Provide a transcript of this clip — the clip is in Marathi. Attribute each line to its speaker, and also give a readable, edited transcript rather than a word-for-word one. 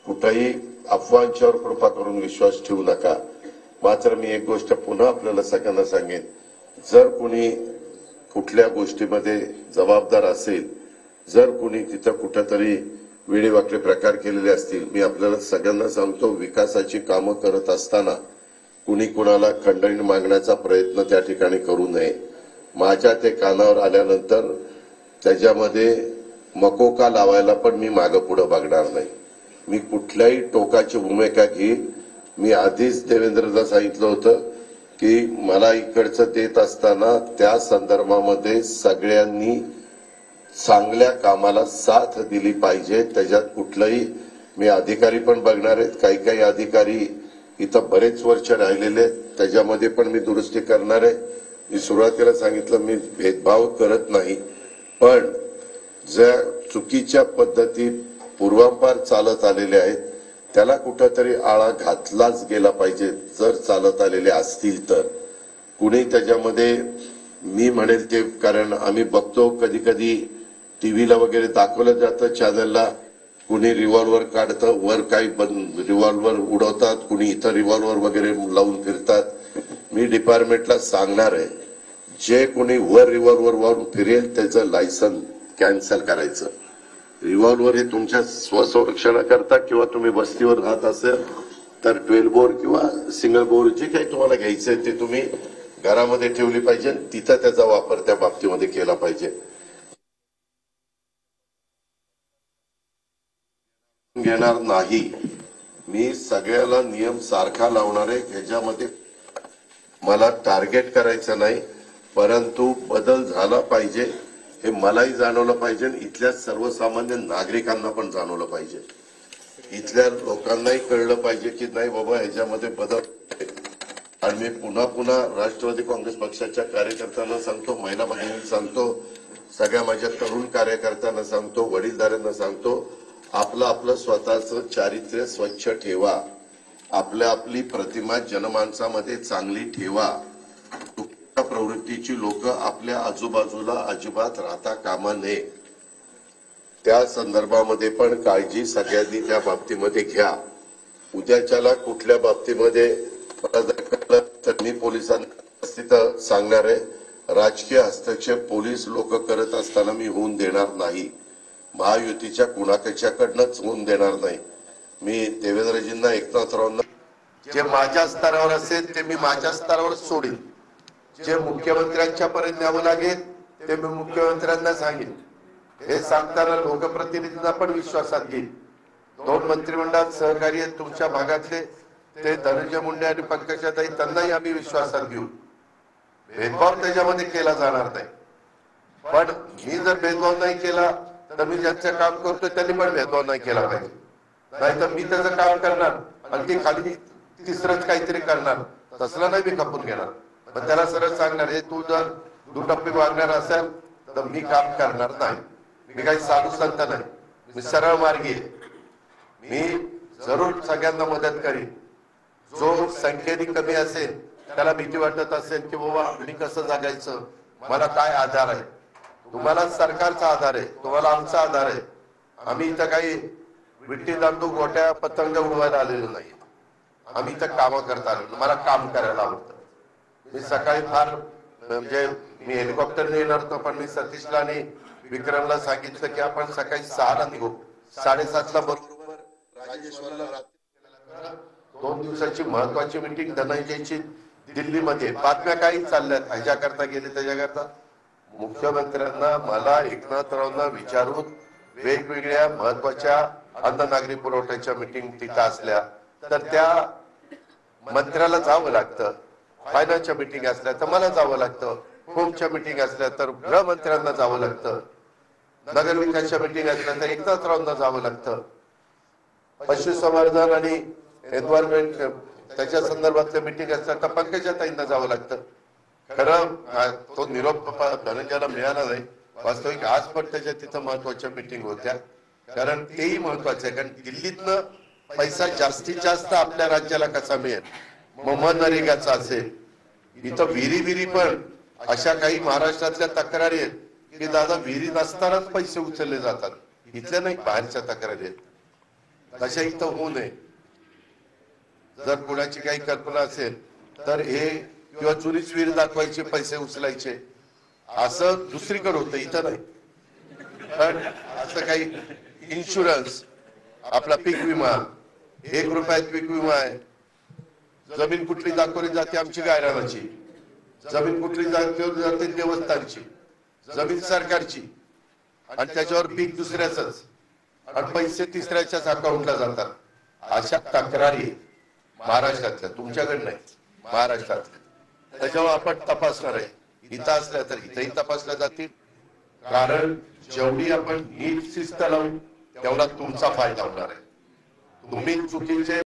Speaker 1: कुठेही अफवांच्यावर कृपा करून विश्वास ठेवू नका। मात्र मी एक गोष्ट पुन्हा आपल्याला सगळ्यांना सांगेन, जर कोणी कुठल्या गोष्टीमध्ये जबाबदार असेल, जर कोणी तिथं कुठेतरी वेडेवाकडे प्रकार केलेले असतील, मी आपल्याला सगळ्यांना सांगतो, विकासाची कामं करत असताना कुणी कुणाला खंडणी मागण्याचा प्रयत्न त्या ठिकाणी करू नये। माझ्या ते कानावर आल्यानंतर त्याच्यामध्ये मकोका लावायला पण मी मागे पुढे बघणार नाही। मी कुठल्याही टोकाची भूमिका घेईन। मी आधीच देवेंद्रला सांगितलं होतं की मला इकडचं देत असताना त्या संदर्भामध्ये सगळ्यांनी चांगल्या कामाला साथ दिली पाहिजे। त्याच्यात कुठलाही मी अधिकारी पण बघणार आहेत, काही अधिकारी इथं बरेच वर्ष राहिलेले आहेत, त्याच्यामध्ये पण मी दुरुस्ती करणार आहे। मी सुरुवातीला सांगितलं मी भेदभाव करत नाही, पण ज्या चुकीच्या पद्धती पूर्वापार चालत आलेल्या आहेत त्याला कुठेतरी आळा घातलाच गेला पाहिजे। जर चालत आलेले असतील तर कुणी त्याच्यामध्ये मी म्हणेल ते, कारण आम्ही बघतो कधी कधी टीव्हीला वगैरे दाखवलं जातं चॅनलला, कुणी रिव्हॉल्वर काढतं, वर काही रिव्हॉल्वर उडवतात, कुणी इथं रिव्हॉल्वर वगैरे लावून फिरतात। मी डिपार्टमेंटला सांगणार आहे, जे कोणी वर रिव्हॉल्वर वाहून फिरेल त्याचं लायसन कॅन्सल करायचं। रिव्हॉल्वर हे तुमच्या स्वसंरक्षणाकरता किंवा तुम्ही वस्तीवर राहत असेल तर 12 बोर किंवा सिंगल बोर जे काही तुम्हाला घ्यायचंय ते तुम्ही घरामध्ये ठेवली पाहिजे, तिथं त्याचा वापर त्या बाबतीमध्ये केला पाहिजे। घेणार नाही, मी सगळ्याला नियम सारखा लावणार आहे। ह्याच्यामध्ये मला टार्गेट करायचं नाही, परंतु बदल झाला पाहिजे हे मलाही जाणवलं पाहिजे, इथल्या सर्वसामान्य नागरिकांना पण जाणवलं पाहिजे, इथल्या लोकांनाही कळलं पाहिजे की नाही बाबा ह्याच्यामध्ये बदल। आणि मी पुन्हा पुन्हा राष्ट्रवादी काँग्रेस पक्षाच्या कार्यकर्त्यांना सांगतो, महिला भगिनींना सांगतो, सगळ्या माझ्या तरुण कार्यकर्त्यांना सांगतो, वडीलधाऱ्यांना सांगतो, आपलं स्वतःचं चारित्र्य स्वच्छ ठेवा, आपली प्रतिमा जनमानसामध्ये चांगली ठेवा। प्रवृत्तीची लोक आपल्या आजूबाजूला अजिबात राहता कामा नये। त्या संदर्भामध्ये पण काळजी सगळ्यांनी त्या बाबतीमध्ये घ्या। उद्याच्याला कुठल्या बाबतीमध्ये मला जर कळलं तर मी पोलिसांना सांगणार आहे, राजकीय हस्तक्षेप पोलीस लोक करत असताना मी होऊन देणार नाही, महायुतीच्या कुणाकडच्याकडनंच होऊन देणार नाही। मी देवेंद्रजींना, एकनाथरावांना जे माझ्या स्तरावर असेल ते मी माझ्या स्तरावर सोडीन, जे मुख्यमंत्र्यांच्या पर्यंत न्यावं लागेल ते मी मुख्यमंत्र्यांना सांगेन। हे सांगताना लोकप्रतिनिधींना पण विश्वासात घेईन। 2 मंत्रिमंडळात सहकारी आहेत तुमच्या भागातले, ते धनंजय मुंडे आणि पंकजाताई, त्यांनाही आम्ही विश्वासात घेऊ। भेदभाव त्याच्यामध्ये केला जाणार नाही, पण मी जर भेदभाव नाही केला तर मी ज्यांचं काम करतो त्यांनी पण भेदभाव नाही केला पाहिजे। नाहीतर मी त्याचं काम करणार आणि ते खाली तिसरंच काहीतरी करणार, तसलं नाही मी खपून घेणार। पण त्याला सरळ सांगणार, हे तू जर दुटप्पी वागणार असेल तर मी काम करणार नाही। मी काही साधू संत नाही, मी सरळ मार्गी आहे। मी जरूर सगळ्यांना मदत करीन। जो संख्येने कमी असेल, त्याला भीती वाटत असेल की बाबा मी कसं जगायचं, मला काय आधार आहे, तुम्हाला सरकारचा आधार आहे, तुम्हाला आमचा आधार आहे। आम्ही इथं काही विट्टी दांडू गोट्या पतंग उडवायला आलेलो नाही, आम्ही इथं कामं करता आलो, मला काम करायला आवडतं। मी सकाळी फार म्हणजे मी हेलिकॉप्टरने येणार होतो, पण मी सतीशला आणि विक्रमला सांगितलं की आपण सकाळी 6ला निघू, 7:30ला बरोबर राजेश्वरला रात्री 2 दिवसाची महत्वाची मीटिंग धनंजयची दिल्लीमध्ये। बातम्या काही चालल्यात, ह्याच्याकरता गेले त्याच्याकरता। मुख्यमंत्र्यांना, मला, एकनाथरावांना विचारून वेगवेगळ्या महत्वाच्या अन्न नागरी पुरवठ्याच्या मीटिंग तिथं असल्या तर त्या मंत्र्याला जावं लागतं, फायनान्सच्या मीटिंग असल्या तर मला जावं लागतं, होमच्या मीटिंग असल्या तर गृहमंत्र्यांना जावं लागतं, नगरविकासच्या मीटिंग असल्या तर एकनाथरावांना जावं लागतं, पशुसंवर्धन आणि एन्व्हायरमेंट त्याच्या संदर्भातल्या मीटिंग असल्या तर पंकजाताईंना जावं लागतं। खरं तो निरोप धनंजयला मिळाला नाही, वास्तविक आज पण त्याच्या तिथं महत्वाच्या मीटिंग होत्या, कारण तेही महत्वाचं आहे। कारण दिल्लीतनं पैसा जास्तीत जास्त आपल्या राज्याला कसा मिळेल, मग मनरेगाचा असेल, इथं विहिरी पण अशा काही महाराष्ट्रातल्या तक्रारी आहेत की दादा विहिरी नसतानाच पैसे उचलले जातात, इथल्या नाही बाहेरच्या तक्रारी आहेत। तशा इथं होऊ नये. जर कोणाची काही कल्पना असेल तर हे किंवा चुरी स्वीर दाखवायचे, पैसे उचलायचे, असं दुसरीकडे होतं, इथं नाही. पण असं काही इन्शुरन्स, आपला पीक विमा, 1 रुपयात पीक विमा आहे, जमीन कुठली दाखवली जाते आमची गायरानाची, जमीन कुठली जाते देवस्थानची, जमीन सरकारची, आणि त्याच्यावर पीक दुसऱ्याच, आणि पैसे तिसऱ्याच्याच अकाउंटला जातात. अशा तक्रारी महाराष्ट्रातल्या, तुमच्याकडे नाही, महाराष्ट्रातल्या. त्याच्यावर आपण तपासणार आहे. इथं असल्या तर इथंही तपासल्या जातील. कारण जेवढी आपण नीट शिस्त लावू तेवढा तुमचा फायदा होणार आहे. तुम्ही चुकीचे